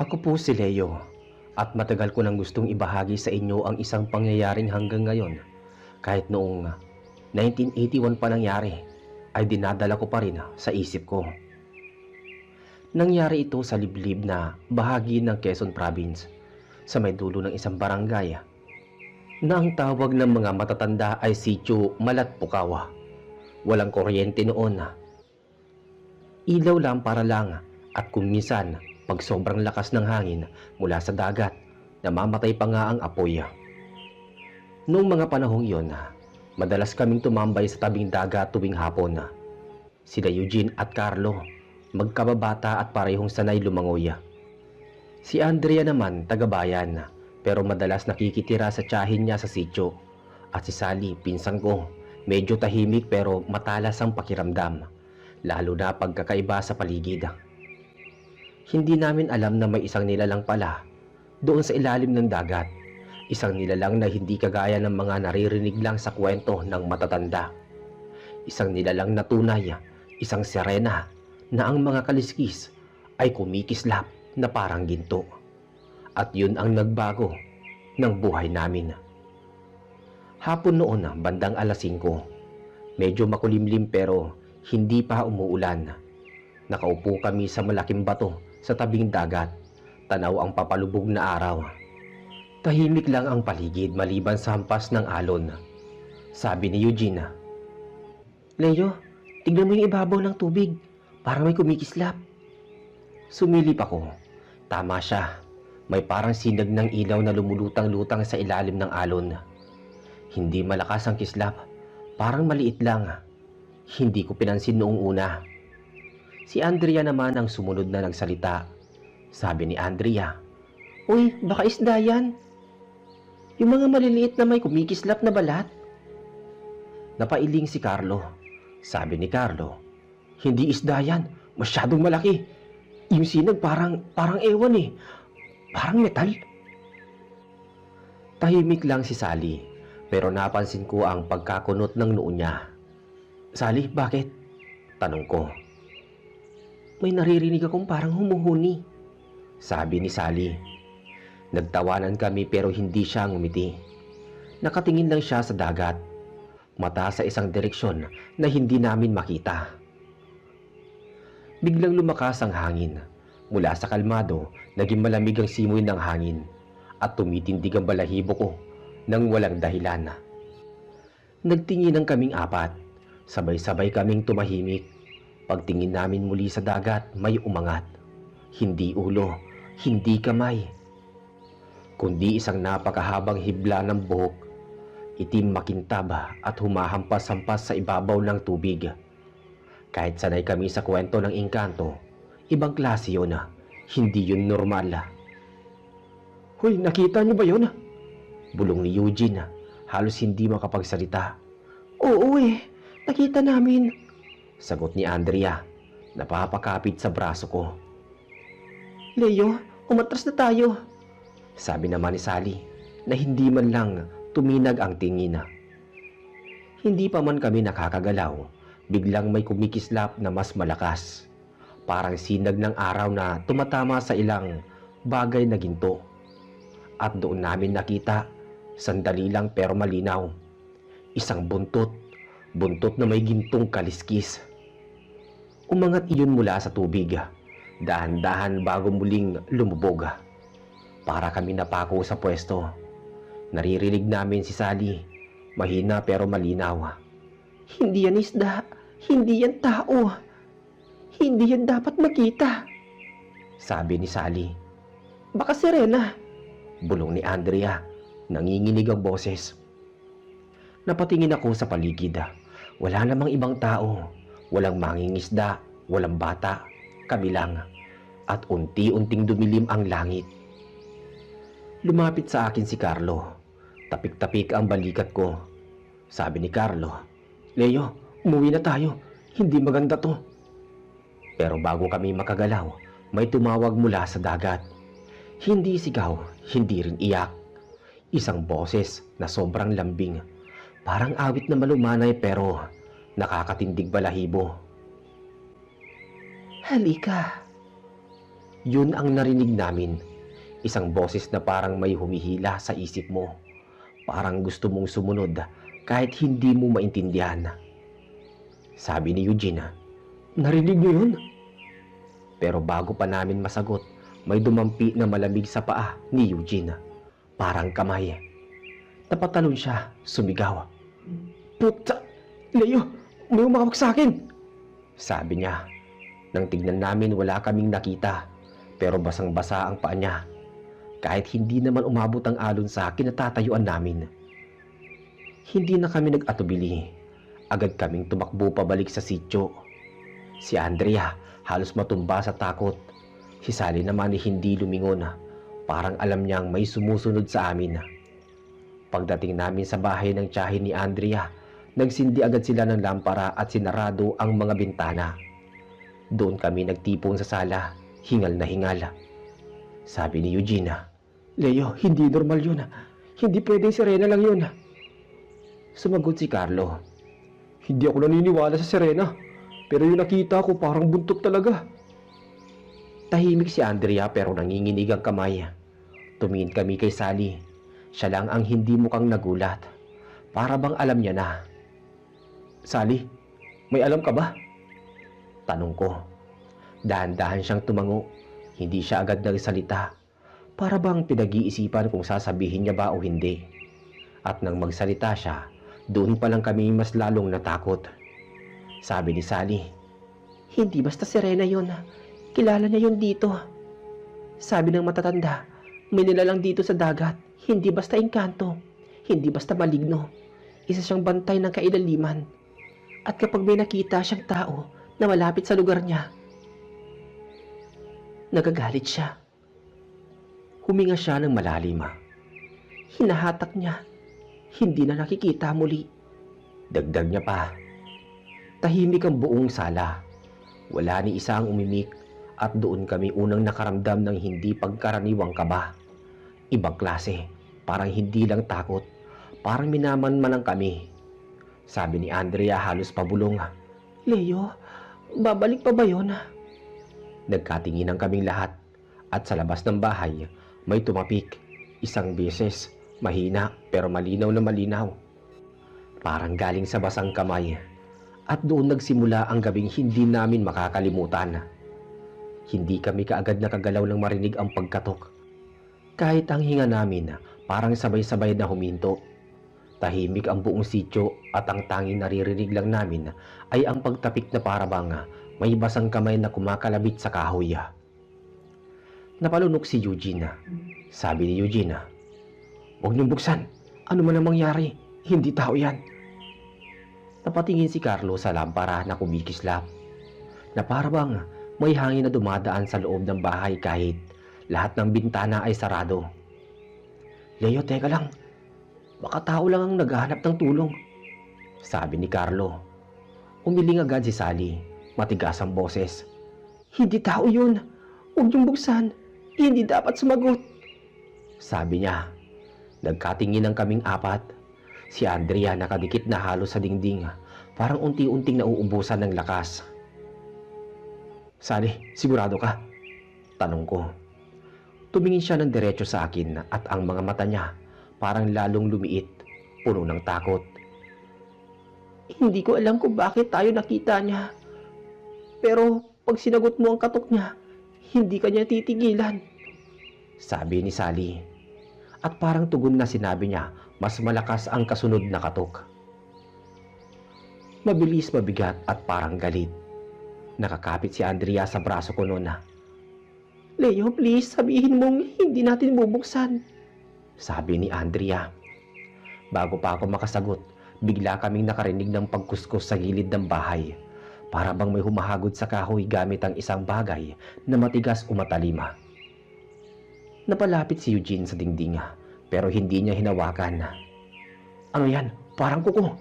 Ako po si Leo at matagal ko nang gustong ibahagi sa inyo ang isang pangyayaring hanggang ngayon kahit noong 1981 pa nangyari ay dinadala ko pa rin sa isip ko. Nangyari ito sa liblib na bahagi ng Quezon Province sa may dulo ng isang barangay na ang tawag ng mga matatanda ay Sitio Malatpukawa. Walang kuryente noon. Ilaw lang para lang at kung minsan pag sobrang lakas ng hangin mula sa dagat, namamatay pa nga ang apoy. Noong mga panahong iyon, madalas kaming tumambay sa tabing dagat tuwing hapon. Sila Eugene at Carlo, magkababata at parehong sanay lumangoy. Si Andrea naman taga-bayan pero madalas nakikitira sa tiyahin niya sa sitio. At si Sally, pinsan ko, medyo tahimik pero matalas ang pakiramdam, lalo na pagkakaiba sa paligid. Hindi namin alam na may isang nilalang pala doon sa ilalim ng dagat. Isang nilalang na hindi kagaya ng mga naririnig lang sa kwento ng matatanda. Isang nilalang na tunay, isang sirena na ang mga kaliskis ay kumikislap na parang ginto. At yun ang nagbago ng buhay namin. Hapon noon, bandang alas 5. Medyo makulimlim pero hindi pa umuulan. Nakaupo kami sa malaking bato sa tabing dagat, tanaw ang papalubog na araw. Tahimik lang ang paligid maliban sa hampas ng alon. Sabi ni Eugene, "Leo, tignan mo yung ibabaw ng tubig, parang may kumikislap." Sumilip ako. Tama siya, may parang sinag ng ilaw na lumulutang-lutang sa ilalim ng alon. Hindi malakas ang kislap, parang maliit lang. Hindi ko pinansin noong una. Si Andrea naman ang sumunod na nagsalita. Sabi ni Andrea, "Uy, baka isda yan. Yung mga maliliit na may kumikislap na balat." Napailing si Carlo. Sabi ni Carlo, "Hindi isda yan, masyadong malaki. Yung sinag parang ewan eh, parang metal." Tahimik lang si Sally, pero napansin ko ang pagkakunot ng noo niya. "Sally, bakit?" Tanong ko. "May naririnig akong parang humuhuni," sabi ni Sally. Nagtawanan kami pero hindi siya ngumiti. Nakatingin lang siya sa dagat, mata sa isang direksyon na hindi namin makita. Biglang lumakas ang hangin. Mula sa kalmado, naging malamig ang simoy ng hangin at tumitindig ang balahibo ko nang walang dahilan. Nagtinginan kaming apat, sabay-sabay kaming tumahimik. Pagtingin namin muli sa dagat, may umangat. Hindi ulo, hindi kamay, kundi isang napakahabang hibla ng buhok. Itim makintab at humahampas-hampas sa ibabaw ng tubig. Kahit sanay kami sa kwento ng engkanto, ibang klase yun. Hindi yun normal. "Hoy, nakita niyo ba yun?" Bulong ni Eugene, halos hindi makapagsalita. "Oo nakita namin," sagot ni Andrea, napapakapit sa braso ko. "Leo, umatras na tayo," sabi naman ni Sally, na hindi man lang tuminag ang tingin. Hindi pa man kami nakakagalaw, biglang may kumikislap na mas malakas. Parang sinag ng araw na tumatama sa ilang bagay na ginto. At doon namin nakita, sandali lang pero malinaw, isang buntot na may gintong kaliskis. Umangat iyon mula sa tubig, dahan-dahan bago muling lumubog. Para kami napako sa pwesto. Naririnig namin si Sally, mahina pero malinaw. "Hindi yan isda, hindi yan tao, hindi yan dapat makita," sabi ni Sally. "Baka sirena," bulong ni Andrea, nanginginig ang boses. Napatingin ako sa paligid. Wala namang ibang tao, walang mangingisda, walang bata, kami lang. At unti-unting dumilim ang langit. Lumapit sa akin si Carlo. Tapik-tapik ang balikat ko. Sabi ni Carlo, "Leo, umuwi na tayo. Hindi maganda to." Pero bago kami makagalaw, may tumawag mula sa dagat. Hindi sigaw, hindi rin iyak. Isang boses na sobrang lambing. Parang awit na malumanay pero nakakatindig balahibo. "Halika." Yun ang narinig namin. Isang boses na parang may humihila sa isip mo. Parang gusto mong sumunod kahit hindi mo maintindihan. Sabi ni Eugene, "Narinig niyo yun?" Pero bago pa namin masagot, may dumampi na malamig sa paa ni Eugene. Parang kamay. Napatalon siya, sumigaw. "Puta! Leo, may umawak sa akin!" Sabi niya. Nang tignan namin, wala kaming nakita, pero basang-basa ang paa niya. Kahit hindi naman umabot ang alon sa kinatatayuan namin. Hindi na kami nag-atubili. Agad kaming tumakbo pabalik sa sityo. Si Andrea halos matumba sa takot. Si Sally naman hindi lumingon. Parang alam niyang may sumusunod sa amin. Pagdating namin sa bahay ng tiyahin ni Andrea, nagsindi agad sila ng lampara at sinarado ang mga bintana. Doon kami nagtipon sa sala, hingal na hingal. Sabi ni Eugene, "Leo, hindi normal yun. Hindi pwedeng sirena lang yun." Sumagot si Carlo, "Hindi ako naniniwala sa sirena, pero yung nakita ko parang buntot talaga." Tahimik si Andrea pero nanginginig ang kamay. Tumingin kami kay Sally. Siya lang ang hindi mukhang nagulat. Para bang alam niya na. "Sally, may alam ka ba?" Tanong ko. Dahan-dahan siyang tumango. Hindi siya agad nagsalita. Para bang pinag-iisipan kung sasabihin niya ba o hindi. At nang magsalita siya, doon pa lang kami mas lalong natakot. Sabi ni Sally, "Hindi basta sirena yun. Kilala niya yun dito. Sabi ng matatanda, may nilalang dito sa dagat. Hindi basta engkanto. Hindi basta maligno. Isa siyang bantay ng kailaliman. At kapag may nakita siyang tao na malapit sa lugar niya, nagagalit siya." Huminga siya ng malalim. Hinahatak niya. Hindi na nakikita muli. Dagdag niya pa. Tahimik ang buong sala. Wala ni isa ang umimik at doon kami unang nakaramdam ng hindi pagkaraniwang kaba. Ibang klase, parang hindi lang takot, parang minamanmanan kami. Sabi ni Andrea halos pabulong, "Leo, babalik pa ba yun?" Nagkatinginan kaming lahat at sa labas ng bahay may tumapik. Isang beses, mahina pero malinaw na malinaw. Parang galing sa basang kamay. At doon nagsimula ang gabing hindi namin makakalimutan. Hindi kami kaagad nakagalaw nang marinig ang pagkatok. Kahit ang hinga namin parang sabay-sabay na huminto. Tahimik ang buong sityo at ang tanging naririnig lang namin ay ang pagtapik na parabang may basang kamay na kumakalabit sa kahoy. Napalunok si Eugene. Sabi ni Eugene, "Huwag niyong buksan. Ano man ang mangyari, hindi tao yan." Napatingin si Carlo sa lampara na kumikislap. Na parabang may hangin na dumadaan sa loob ng bahay kahit lahat ng bintana ay sarado. "Leo, teka lang. Baka tao lang ang naghahanap ng tulong," sabi ni Carlo. Umiling agad si Sally. Matigas ang boses. "Hindi tao yun. Huwag niyong buksan. Hindi dapat sumagot," sabi niya. Nagkatinginan kaming apat. Si Andrea nakadikit na halos sa dingding. Parang unti-unting nauubusan ng lakas. "Sally, sigurado ka?" Tanong ko. Tumingin siya ng diretso sa akin at ang mga mata niya parang lalong lumiit, puno ng takot. "Hindi ko alam kung bakit tayo nakita niya. Pero pag sinagot mo ang katok niya, hindi ka niya titigilan," sabi ni Sally. At parang tugon na sinabi niya, mas malakas ang kasunod na katok. Mabilis, mabigat at parang galit. Nakakapit si Andrea sa braso ko noon. "Leo, please, sabihin mong hindi natin bubuksan," sabi ni Andrea. Bago pa ako makasagot, bigla kaming nakarinig ng pagkuskus sa gilid ng bahay. Para bang may humahagod sa kahoy gamit ang isang bagay na matigas o matalima. Napalapit si Eugene sa dingding pero hindi niya hinawakan. "Ano yan? Parang kuko,"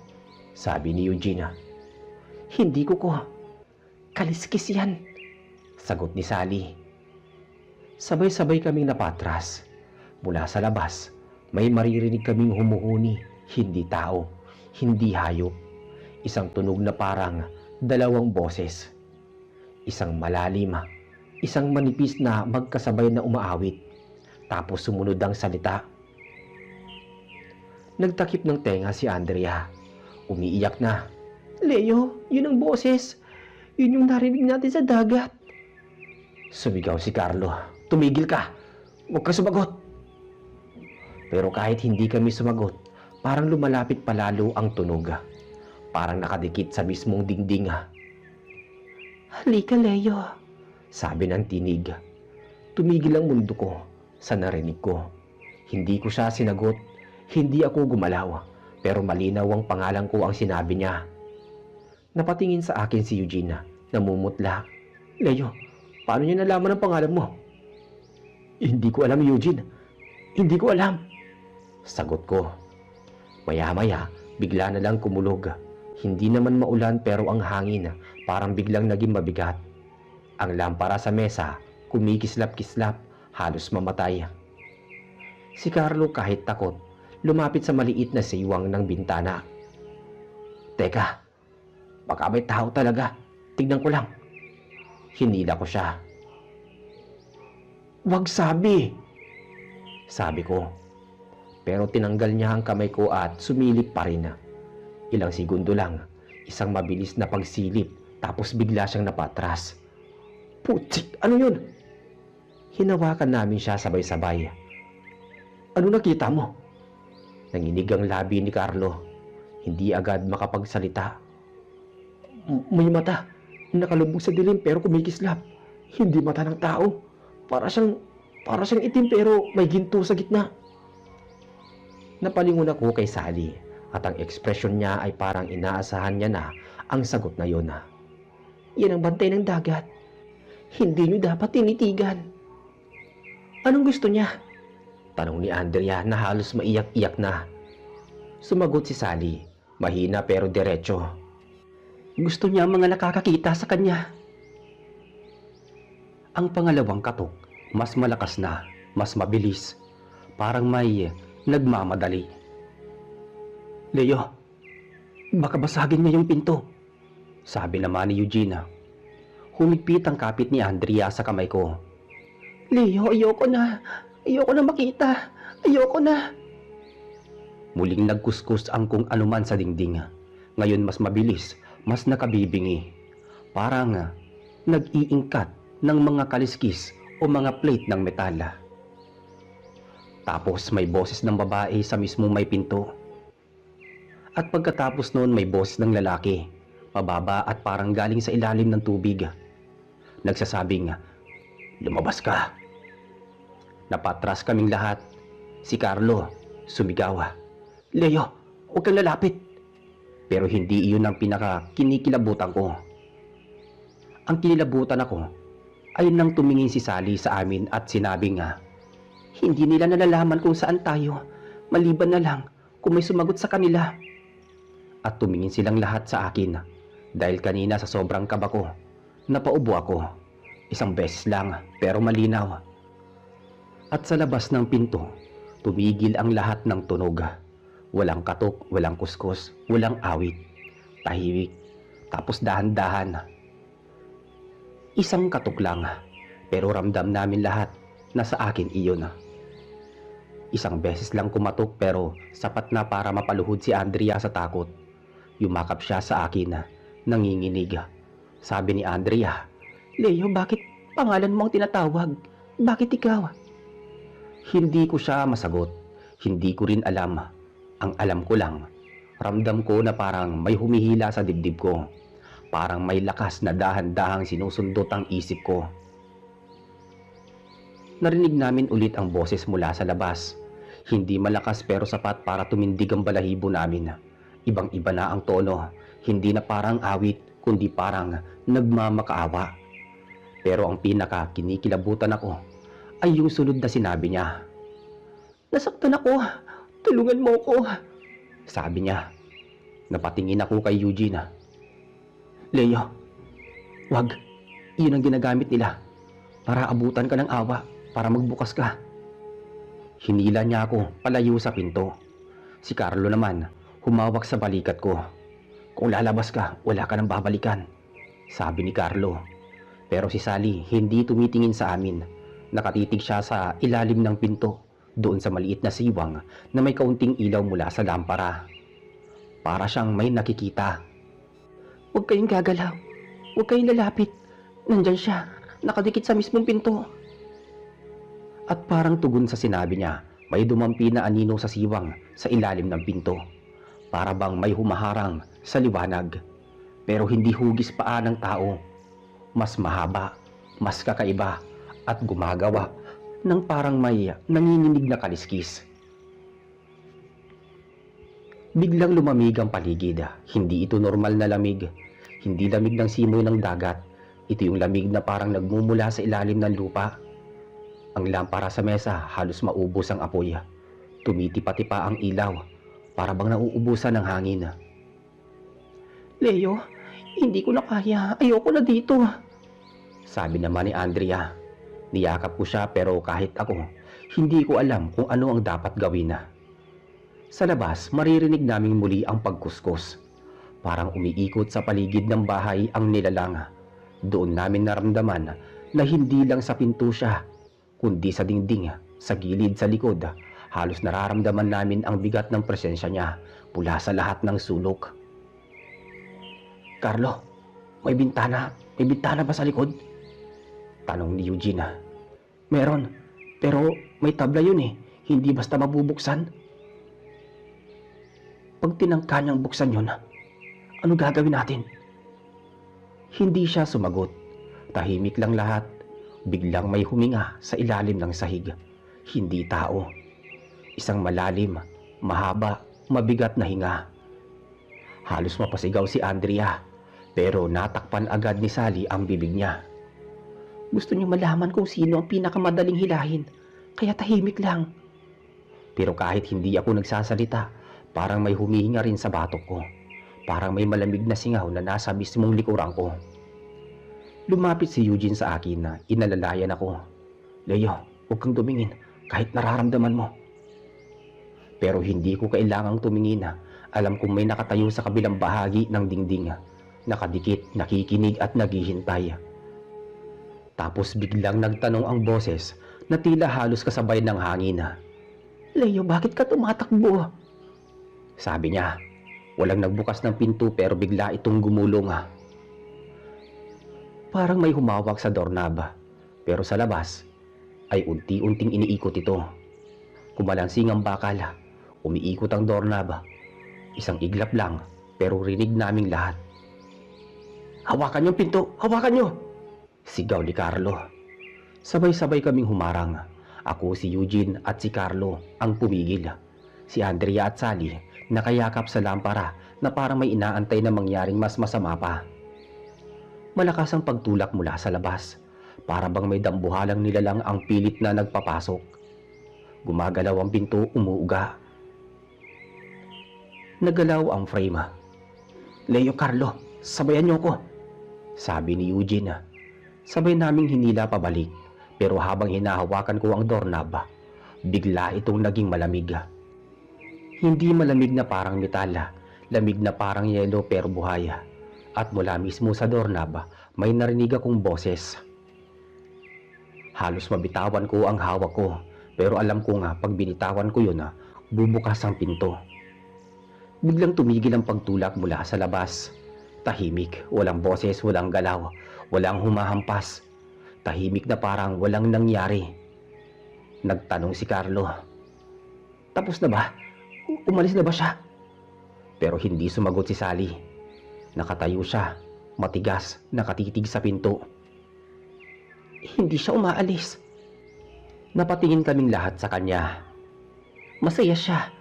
sabi ni Eugene. "Hindi kuko. Kaliskis yan," sagot ni Sally. Sabay-sabay kaming napatras. Mula sa labas, may maririnig kaming humuhuni, hindi tao, hindi hayop. Isang tunog na parang dalawang boses. Isang malalim, Isang manipis na magkasabay na umaawit. Tapos sumunod ang salita. Nagtakip ng tenga si Andrea. Umiiyak na. Leo, yun ang boses. Yun yung narinig natin sa dagat. Sumigaw si Carlo. Tumigil ka. Huwag ka sumagot. Pero kahit hindi kami sumagot, parang lumalapit palalo ang tunog. Parang nakadikit sa mismong dingding. Halika, Leo, sabi ng tinig. Tumigil ang mundo ko sa narinig ko. Hindi ko siya sinagot. Hindi ako gumalaw. Pero malinaw ang pangalan ko ang sinabi niya. Napatingin sa akin si Eugene. Namumutla. Leo, paano niya nalaman ang pangalan mo? Hindi ko alam, Eugene. Hindi ko alam. Sagot ko. Maya-maya, bigla na lang kumulog. Hindi naman maulan pero ang hangin parang biglang naging mabigat. Ang lampara sa mesa, kumikislap-kislap, halos mamatay. Si Carlo kahit takot, lumapit sa maliit na siwang ng bintana. Teka, baka may tao talaga. Tignan ko lang. Hinila ko siya. Wag sabi, sabi ko. Pero tinanggal niya ang kamay ko at sumilip pa rin. Ilang segundo lang, isang mabilis na pagsilip tapos bigla siyang napatras. Putsik, ano yun? Hinawakan namin siya sabay-sabay. Ano nakita mo? Nanginig ang labi ni Carlo. Hindi agad makapagsalita. May mata. Nakalubog sa dilim pero kumikislap. Hindi mata ng tao. Para siyang itim pero may ginto sa gitna. Napalingon ako kay Sally at ang ekspresyon niya ay parang inaasahan niya na ang sagot na yun. Yan ang bantay ng dagat. Hindi niyo dapat tinitigan. Anong gusto niya? Tanong ni Andrea na halos maiyak-iyak na. Sumagot si Sally, mahina pero diretso. Gusto niya ang mga nakakakita sa kanya. Ang pangalawang katok, mas malakas na, mas mabilis. Parang may nagmamadali. Leo, baka basagin niya yung pinto, sabi naman ni Eugene. Humigpit ang kapit ni Andrea sa kamay ko. Leo, ayoko na. Ayoko na makita. Ayoko na. Muling nagkuskus ang kung anuman sa dingding. Ngayon mas mabilis, mas nakabibingi. Parang nag-iingkat ng mga kaliskis o mga plate ng metal. Tapos may boses ng babae sa mismong may pinto. At pagkatapos noon may boses ng lalaki, mababa at parang galing sa ilalim ng tubig. Nagsasabing, lumabas ka. Napatras kaming lahat. Si Carlo, sumigaw. Leo, huwag kang lalapit. Pero hindi iyon ang pinaka-kinikilabutan ko. Ang kinilabutan ako ay nang tumingin si Sally sa amin at sinabi nga, hindi nila nalalaman kung saan tayo, maliban na lang kung may sumagot sa kanila. At tumingin silang lahat sa akin dahil kanina sa sobrang kaba ko, napaubo ako. Isang beses lang pero malinaw. At sa labas ng pinto, tumigil ang lahat ng tunog. Walang katok, walang kuskus, walang awit. Tahimik, tapos dahan-dahan. Isang katok lang, pero ramdam namin lahat na sa akin iyon. Isang beses lang kumatok pero sapat na para mapaluhod si Andrea sa takot. Yumakap siya sa akin, nanginginig. Sabi ni Andrea, Leo, bakit pangalan mo ang tinatawag? Bakit ikaw? Hindi ko siya masagot. Hindi ko rin alam. Ang alam ko lang, ramdam ko na parang may humihila sa dibdib ko. Parang may lakas na dahan-dahang sinusundot ang isip ko. Narinig namin ulit ang boses mula sa labas. Hindi malakas pero sapat para tumindig ang balahibo namin. Ibang-iba na ang tono. Hindi na parang awit, kundi parang nagmamakaawa. Pero ang pinaka-kinikilabutan ako ay yung sunod na sinabi niya. Nasaktan ako. Tulungan mo ko. Sabi niya. Napatingin ako kay Eugene. Leo, wag. Iyon ang ginagamit nila para abutan ka ng awa, para magbukas ka. Hinila niya ako palayo sa pinto. Si Carlo naman, humawak sa balikat ko. Kung lalabas ka, wala ka nang babalikan, sabi ni Carlo. Pero si Sally hindi tumitingin sa amin. Nakatitig siya sa ilalim ng pinto, doon sa maliit na siwang na may kaunting ilaw mula sa lampara. Para siyang may nakikita. "Huwag kayong gagalaw. Huwag kayong lalapit. Nandyan siya, nakadikit sa mismong pinto." At parang tugon sa sinabi niya, may dumampi na anino sa siwang sa ilalim ng pinto. Para bang may humaharang sa liwanag. Pero hindi hugis paa ng tao. Mas mahaba, mas kakaiba, at gumagawa ng parang may nanginginig na kaliskis. Biglang lumamig ang paligid. Hindi ito normal na lamig. Hindi lamig ng simoy ng dagat. Ito yung lamig na parang nagmumula sa ilalim ng lupa. Ang lampara sa mesa halos maubos ang apoy. Tumitipa-tipa ang ilaw, para bang nauubusan ng hangin. "Leo, hindi ko na kaya. Ayoko na dito," sabi naman ni Andrea. Niyakap ko siya pero kahit ako, hindi ko alam kung ano ang dapat gawin. Sa labas, maririnig naming muli ang pagkuskus. Parang umiikot sa paligid ng bahay ang nilalang. Doon namin naramdaman na hindi lang sa pinto siya, kundi sa dingding, sa gilid, sa likod. Halos nararamdaman namin ang bigat ng presensya niya mula sa lahat ng sulok. "Carlo, may bintana. May bintana ba sa likod?" tanong ni Eugene. "Meron, pero may tabla yun eh. Hindi basta mabubuksan." "Pag tinangka niyang buksan yun, ano gagawin natin?" Hindi siya sumagot. Tahimik lang lahat. Biglang may huminga sa ilalim ng sahig. Hindi tao. Isang malalim, mahaba, mabigat na hinga. Halos mapasigaw si Andrea, pero natakpan agad ni Sally ang bibig niya. "Gusto niyo malaman kung sino ang pinakamadaling hilahin, kaya tahimik lang." Pero kahit hindi ako nagsasalita, parang may humihinga rin sa batok ko. Parang may malamig na singaw na nasa mismong likuran ko. Lumapit si Eugene sa akin na inalalayan ako. "Leo, huwag kang tumingin kahit nararamdaman mo." Pero hindi ko kailangang tumingin. Alam kong may nakatayo sa kabilang bahagi ng dingding. Nakadikit, nakikinig at naghihintay. Tapos biglang nagtanong ang boses na tila halos kasabay ng hangin. "Leo, bakit ka tumatakbo?" sabi niya. Walang nagbukas ng pinto pero bigla itong gumulong. Parang may humawak sa doorknob, pero sa labas ay unti-unting iniikot ito. Kumalansing ang bakal, umiikot ang doorknob. Isang iglap lang, pero rinig naming lahat. "Hawakan yung pinto! Hawakan nyo!" sigaw ni Carlo. Sabay-sabay kaming humarang. Ako, si Eugene at si Carlo ang pumigil. Si Andrea at Sally nakayakap sa lampara na parang may inaantay na mangyaring mas masama pa. Malakas ang pagtulak mula sa labas. Para bang may dambuhalang nilalang ang pilit na nagpapasok. Gumagalaw ang pinto, umuuga. Nagalaw ang frame. "Leo, Carlo, sabayan niyo ko," sabi ni Eugene. Sabay naming hinila pabalik, pero habang hinahawakan ko ang doorknob, bigla itong naging malamig. Hindi malamig na parang metal, lamig na parang yelo pero buhay. At mula mismo sa doorknob, may narinig akong boses. Halos mabitawan ko ang hawak ko, pero alam ko nga pag binitawan ko yun, bubukas ang pinto. Biglang tumigil ang pagtulak mula sa labas. Tahimik, walang boses, walang galaw, walang humahampas. Tahimik na parang walang nangyari. Nagtanong si Carlo, "Tapos na ba? Umalis na ba siya?" Pero hindi sumagot si Sally. Nakatayo siya, matigas, nakatitig sa pinto. "Hindi siya umaalis." Napatingin kaming lahat sa kanya. "Masaya siya."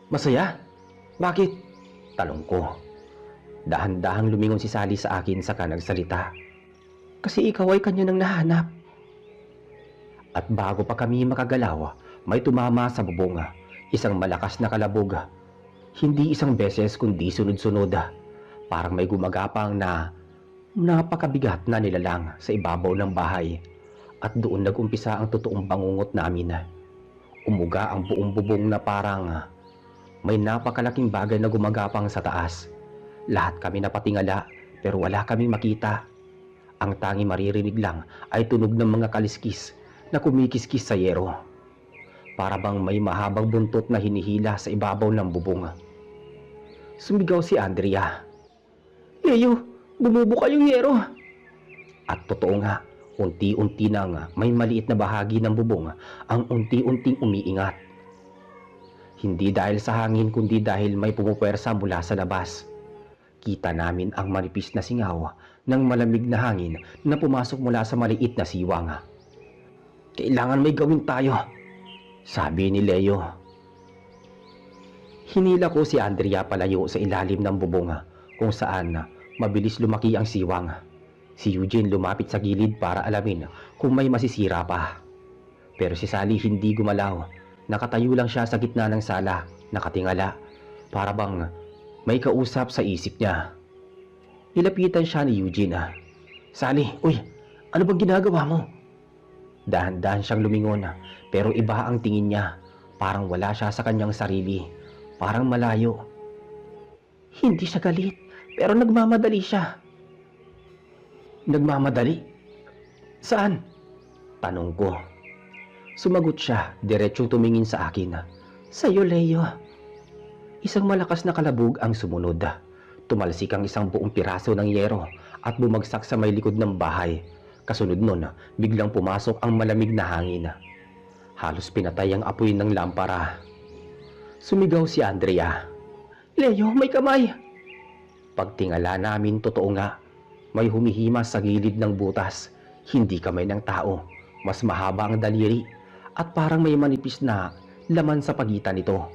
"Masaya? Bakit?" talong ko. Dahan-dahang lumingon si Sally sa akin saka nagsalita. "Kasi ikaw ay kanya nang nahanap." At bago pa kami makagalaw, may tumama sa bubong. Isang malakas na kalabog. Hindi isang beses kundi sunod-sunod. Parang may gumagapang na napakabigat na nilalang sa ibabaw ng bahay. At doon nag-umpisa ang totoong bangungot namin. Umuga ang buong bubong na parang may napakalaking bagay na gumagapang sa taas. Lahat kami napatingala pero wala kaming makita. Ang tanging maririnig lang ay tunog ng mga kaliskis na kumikiskis sa yero. Para bang may mahabang buntot na hinihila sa ibabaw ng bubong. Sumigaw si Andrea. Leo, bumubuka yung yero! At totoo nga, unti-unti nang may maliit na bahagi ng bubong ang unti-unting umiingat. Hindi dahil sa hangin kundi dahil may pumupwersa mula sa labas. Kita namin ang manipis na singaw ng malamig na hangin na pumasok mula sa maliit na siwang. Kailangan may gawin tayo, sabi ni Leo. Hinila ko si Andrea palayo sa ilalim ng bubong kung saan mabilis lumaki ang siwang. Si Eugene lumapit sa gilid para alamin kung may masisira pa. Pero si Sally hindi gumalaw. Nakatayo lang siya sa gitna ng sala, nakatingala. Para bang may kausap sa isip niya. Nilapitan siya ni Eugene. Sally, uy, ano bang ginagawa mo? Dahan-dahan siyang lumingon pero iba ang tingin niya. Parang wala siya sa kanyang sarili. Parang malayo. Hindi siya galit pero nagmamadali siya. Nagmamadali? Saan? Tanong ko. Sumagot siya, diretsong tumingin sa akin. Sa'yo, Leo. Isang malakas na kalabog ang sumunod. Tumalsik ang isang buong piraso ng yero at bumagsak sa may likod ng bahay. Kasunod nun, biglang pumasok ang malamig na hangin. Halos pinatay ang apoy ng lampara. Sumigaw si Andrea. Leo, may kamay! Pagtingala namin, totoo nga. May humihimas sa gilid ng butas. Hindi kamay ng tao. Mas mahaba ang daliri at parang may manipis na laman sa pagitan nito.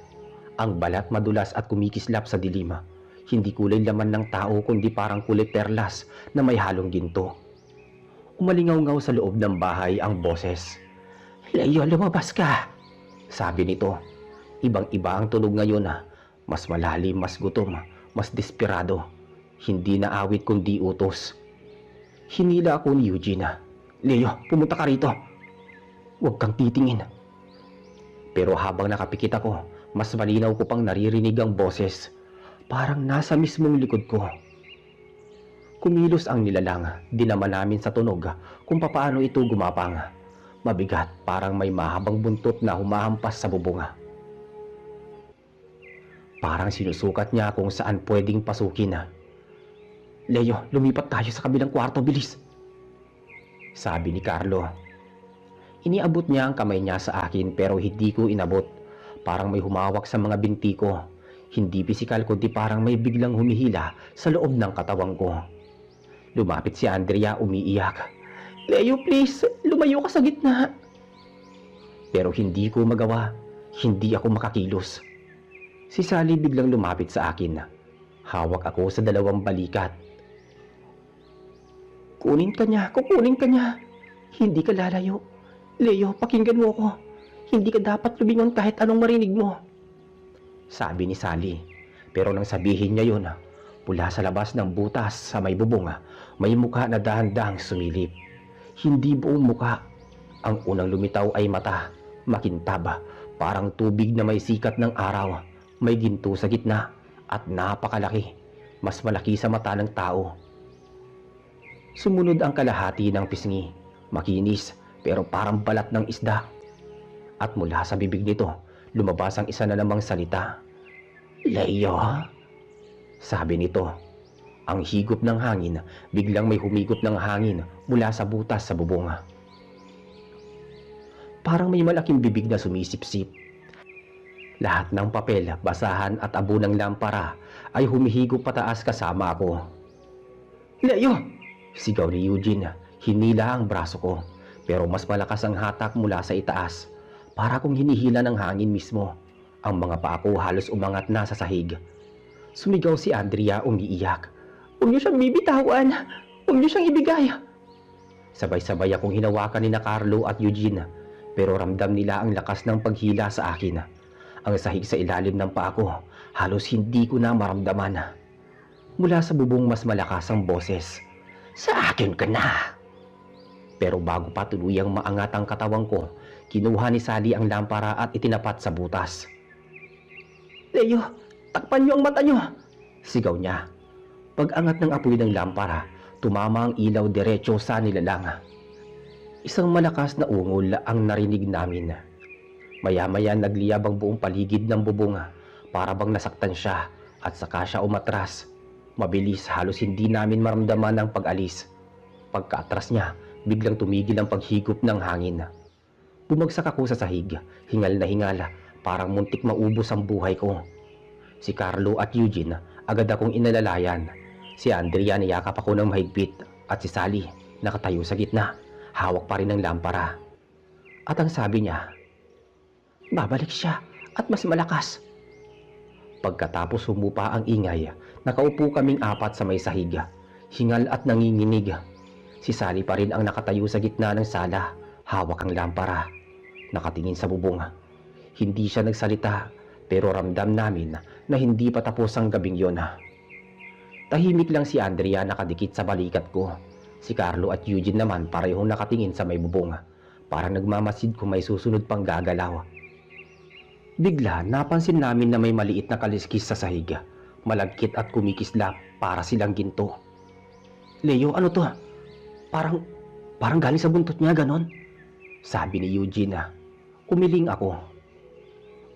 Ang balat madulas at kumikislap sa dilim. Hindi kulay laman ng tao kundi parang kulay perlas na may halong ginto. Umalingaw-ngaw sa loob ng bahay ang boses. Leo, lumabas ka! Sabi nito. Ibang-iba ang tunog ngayon. Mas malalim, mas gutom, mas desperado. Hindi na awit kundi utos. Hinila ako ni Eugene. Leo, pumunta ka rito. Huwag kang titingin. Pero habang nakapikit ako, mas malinaw ko pang naririnig ang boses. Parang nasa mismong likod ko. Kumilos ang nilalang, dinama namin sa tunog kung papaano ito gumapang. Mabigat, parang may mahabang buntot na humahampas sa bubunga. Parang sinusukat niya kung saan pwedeng pasukin. Leo, lumipat tayo sa kabilang kwarto, bilis. Sabi ni Carlo. Iniabot niya ang kamay niya sa akin pero hindi ko inabot. Parang may humawak sa mga binti ko. Hindi pisikal kundi parang may biglang humihila sa loob ng katawan ko. Lumapit si Andrea umiiyak. Leo, please, lumayo ka sa gitna. Pero hindi ko magawa. Hindi ako makakilos. Si Sally biglang lumapit sa akin. Hawak ako sa dalawang balikat. Kunin ka niya, kukunin ka niya. Hindi ka lalayo. Leo, pakinggan mo ako. Hindi ka dapat lumingon kahit anong marinig mo. Sabi ni Sally. Pero nang sabihin niya yun, mula sa labas ng butas sa may bubong, may mukha na dahan-dahang sumilip. Hindi buong mukha. Ang unang lumitaw ay mata, makintab, parang tubig na may sikat ng araw. May ginto sa gitna at napakalaki. Mas malaki sa mata ng tao. Sumunod ang kalahati ng pisngi, makinis pero parang balat ng isda. At mula sa bibig nito, lumabas ang isa na namang salita. Leo, sabi nito. Ang higop ng hangin, biglang may humigop ng hangin mula sa butas sa bubong. Parang may malaking bibig na sumisipsip. Lahat ng papel, basahan at abo ng lampara ay humihigop pataas kasama ako. Leo! Sigaw ni Eugene, hinila ang braso ko, pero mas malakas ang hatak mula sa itaas, para kung hinihila ng hangin mismo. Ang mga paa ko halos umangat na sa sahig. Sumigaw si Andrea umiiyak. Huwag niyo siyang bibitawan! Huwag niyo siyang ibigay! Sabay-sabay akong hinawakan ni Carlo at Eugene, pero ramdam nila ang lakas ng paghila sa akin. Ang sahig sa ilalim ng paa ko, halos hindi ko na maramdaman. Mula sa bubong mas malakas ang boses. Sa akin ka na! Pero bago pa tuluyang maangat ang katawan ko, kinuha ni Sally ang lampara at itinapat sa butas. Leo, takpan niyo ang mata niyo! Sigaw niya. Pag-angat ng apoy ng lampara, tumama ang ilaw diretso sa nilalang. Isang malakas na ungol ang narinig namin. Maya-maya nagliyab ang buong paligid ng bubong para bang nasaktan siya at saka siya umatras. Mabilis, halos hindi namin maramdaman ang pag-alis. Pagkaatras niya, biglang tumigil ang paghigop ng hangin. Bumagsak ako sa sahig, hingal na hingal, parang muntik maubos ang buhay ko. Si Carlo at Eugene agad akong inalalayan. Si Andrea niyakap ako ng mahigpit at si Sally nakatayo sa gitna, hawak pa rin ng lampara. At ang sabi niya, babalik siya at mas malakas. Pagkatapos humupa ang ingay, nakaupo kaming apat sa may sahig, hingal at nanginginig. Si Sally pa rin ang nakatayo sa gitna ng sala, hawak ang lampara, nakatingin sa bubong. Hindi siya nagsalita, pero ramdam namin na hindi pa tapos ang gabing yon. Tahimik lang si Andrea nakadikit sa balikat ko. Si Carlo at Eugene naman parehong nakatingin sa may bubong, parang nagmamasid kung may susunod pang gagalaw. Bigla napansin namin na may maliit na kaliskis sa sahig, malagkit at kumikislap para silang ginto. Leo, ano to? Parang galing sa buntot niya, ganon? Sabi ni Eugene. Umiling ako.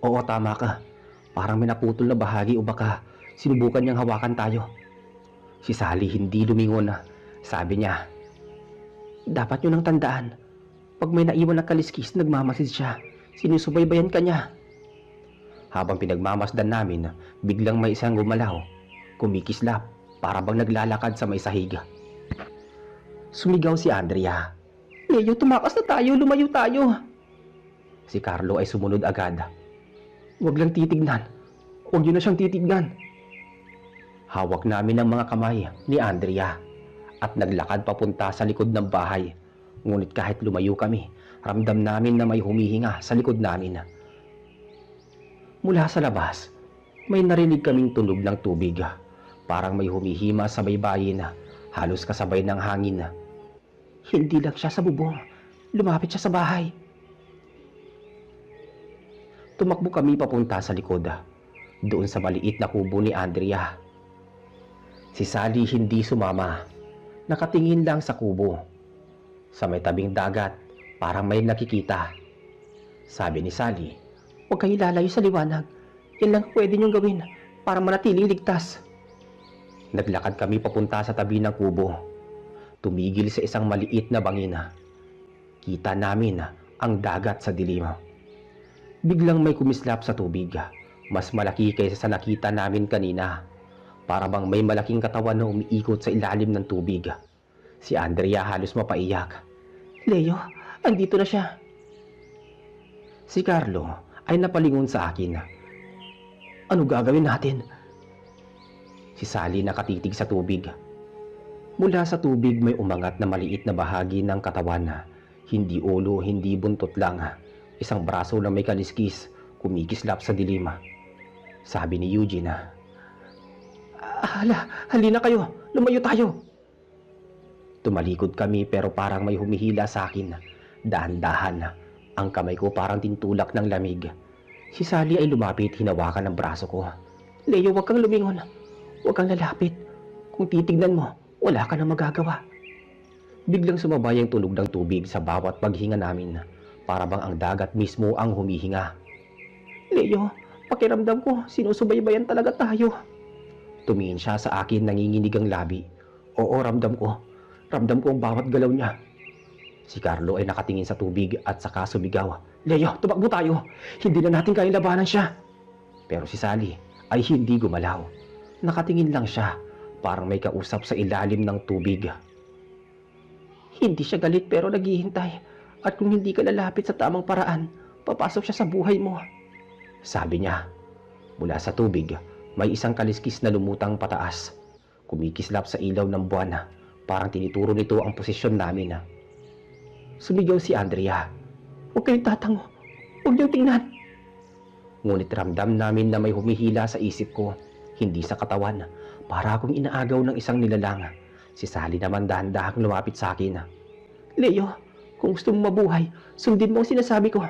Oo, tama ka. Parang may naputol na bahagi o baka sinubukan niyang hawakan tayo. Si Sally hindi lumingon. Sabi niya, dapat niyo nang tandaan. Pag may naiwan na kaliskis, nagmamasid siya. Sinusubaybayan ka niya. Habang pinagmamasdan namin, biglang may isang gumalaw. Kumikislap, para bang naglalakad sa may sahig. Sumigaw si Andrea. Leo, tumakas na tayo, lumayo tayo. Si Carlo ay sumunod agad. Huwag lang titignan. Huwag yun na siyang titignan. Hawak namin ang mga kamay ni Andrea at naglakad papunta sa likod ng bahay. Ngunit kahit lumayo kami, ramdam namin na may humihinga sa likod namin. Mula sa labas, may narinig kaming tunog ng tubig. Parang may humihima sa baybayin, halos kasabay ng hangin. Hindi lang siya sa bubong, lumapit siya sa bahay. Tumakbo kami papunta sa likod, doon sa maliit na kubo ni Andrea. Si Sally hindi sumama, nakatingin lang sa kubo. Sa may tabing dagat, parang may nakikita. Sabi ni Sally, huwag kayo lalayo sa liwanag. Yan lang pwede niyong gawin para manatiling ligtas. Naglakad kami papunta sa tabi ng kubo. Tumigil sa isang maliit na bangina. Kita namin ang dagat sa dilim. Biglang may kumislap sa tubig. Mas malaki kaysa sa nakita namin kanina. Para bang may malaking katawan na umiikot sa ilalim ng tubig. Si Andrea halos mapaiyak. Leo, andito na siya. Si Carlo ay napalingon sa akin. Ano gagawin natin? Si Sally nakatitig sa tubig. Mula sa tubig may umangat na maliit na bahagi ng katawan. Hindi ulo, hindi buntot lang. Isang braso na may kaliskis, kumikislap sa dilim. Sabi ni Eugene, halina kayo, lumayo tayo. Tumalikod kami pero parang may humihila sa akin. Dahan-dahan, ang kamay ko parang tintulak ng lamig. Si Sally ay lumapit, hinawakan ng braso ko. Leo, huwag kang lumingon. Huwag kang lalapit. Kung titignan mo, wala ka na magagawa. Biglang sumabay ang tunog ng tubig sa bawat paghinga namin. Para bang ang dagat mismo ang humihinga. Leo, pakiramdam ko, sinusubaybayan talaga tayo. Tumingin siya sa akin, nanginginig ang labi. Oo, ramdam ko. Ramdam ko ang bawat galaw niya. Si Carlo ay nakatingin sa tubig at saka sumigaw. Leo, tumakbo tayo. Hindi na natin kayang labanan siya. Pero si Sally ay hindi gumalaw. Nakatingin lang siya. Parang may kausap sa ilalim ng tubig. Hindi siya galit pero naghihintay. At kung hindi ka lalapit sa tamang paraan, papasok siya sa buhay mo. Sabi niya. Mula sa tubig, may isang kaliskis na lumutang pataas. Kumikislap sa ilaw ng buwan. Parang tinituro nito ang posisyon namin. Sumigaw si Andrea. Huwag kayong tatango. Huwag niyong tingnan. Ngunit ramdam namin na may humihila sa isip ko. Hindi sa katawan. Para akong inaagaw ng isang nilalang. Si Sally naman dahan-dahang lumapit sa akin. Leo, kung gusto mong mabuhay, sundin mo ang sinasabi ko.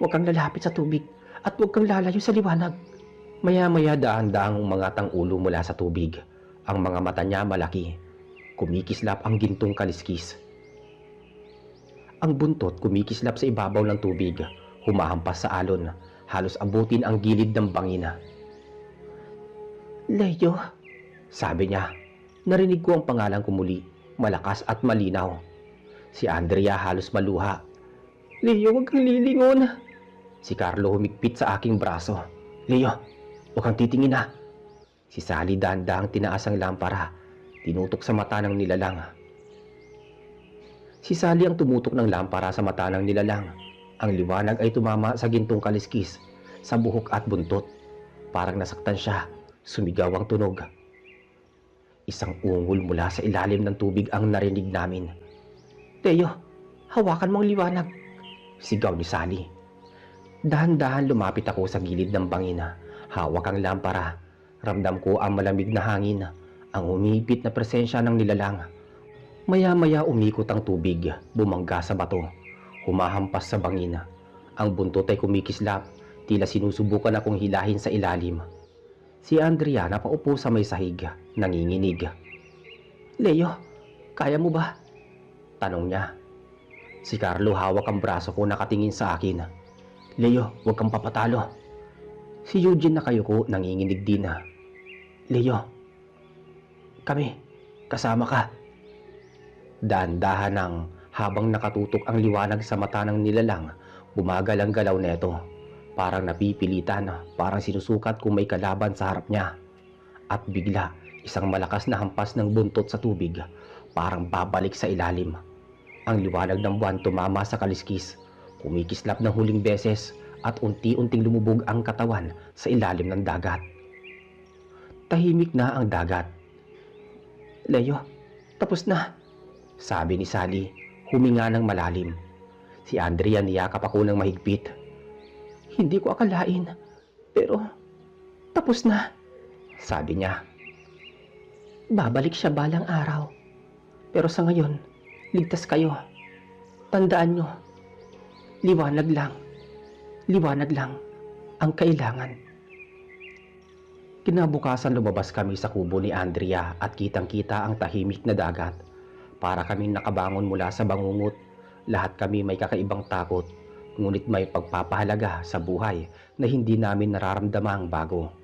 Huwag kang lalapit sa tubig at huwag kang lalayo sa liwanag. Maya-maya dahan-dahang umangat ang ulo mula sa tubig. Ang mga mata niya malaki. kumikislap ang gintong kaliskis. Ang buntot kumikislap sa ibabaw ng tubig, humahampas sa alon, halos abutin ang gilid ng bangina. "Leo," sabi niya. Narinig ko ang pangalan ko muli, malakas at malinaw. Si Andrea halos maluha. "Leo, huwag kang lilingon." Si Carlo humigpit sa aking braso. "Leo, huwag kang titingin ha." Si Sally dahan-dahang tinaas ang lampara, tinutok sa mata ng nilalang. Si Sally ang tumutok ng lampara sa mata ng nilalang. Ang liwanag ay tumama sa gintong kaliskis, sa buhok at buntot. Parang nasaktan siya, sumigaw ang tunog. Isang ungol mula sa ilalim ng tubig ang narinig namin. "Leo, hawakan mo ang liwanag," sigaw ni Sally. Dahan-dahan lumapit ako sa gilid ng bangina, hawak ang lampara. Ramdam ko ang malamig na hangin, ang humihigpit na presensya ng nilalang. Maya-maya umikot ang tubig, bumangga sa bato, humahampas sa bangina. Ang buntot ay kumikislap, tila sinusubukan akong hilahin sa ilalim. Si Andrea napaupo sa may sahig, nanginginig. "Leo, kaya mo ba?" tanong niya. Si Carlo hawak ang braso ko, nakatingin sa akin. "Leo, huwag kang papatalo." Si Eugene nakayuko, nanginginig din. "Leo, kami, kasama ka." Dahan-dahan nang habang nakatutok ang liwanag sa mata ng nilalang, bumagal ang galaw neto. Parang napipilitan, parang sinusukat kung may kalaban sa harap niya. At bigla, isang malakas na hampas ng buntot sa tubig, parang babalik sa ilalim. Ang liwanag ng buwan tumama sa kaliskis, kumikislap ng huling beses at unti-unting lumubog ang katawan sa ilalim ng dagat. Tahimik na ang dagat. "Leo, tapos na," sabi ni Sally, huminga ng malalim. Si Andrea niyakap ako ng mahigpit. "Hindi ko akalain, pero tapos na," sabi niya. "Babalik siya balang araw, pero sa ngayon, ligtas kayo. Tandaan nyo, liwanag lang ang kailangan." Kinabukasan lumabas kami sa kubo ni Andrea at kitang-kita ang tahimik na dagat. Para kaming nakabangon mula sa bangungot. Lahat kami may kakaibang takot, ngunit may pagpapahalaga sa buhay na hindi namin nararamdamang bago.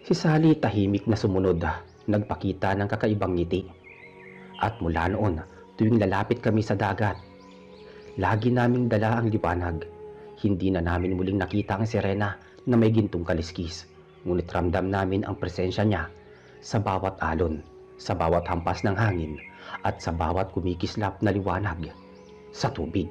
Si Sally tahimik na sumunod, nagpakita ng kakaibang ngiti. At mula noon, tuwing lalapit kami sa dagat, lagi naming dala ang liwanag. Hindi na namin muling nakita ang sirena na may gintong kaliskis, ngunit ramdam namin ang presensya niya sa bawat alon, sa bawat hampas ng hangin, at sa bawat kumikislap na liwanag sa tubig.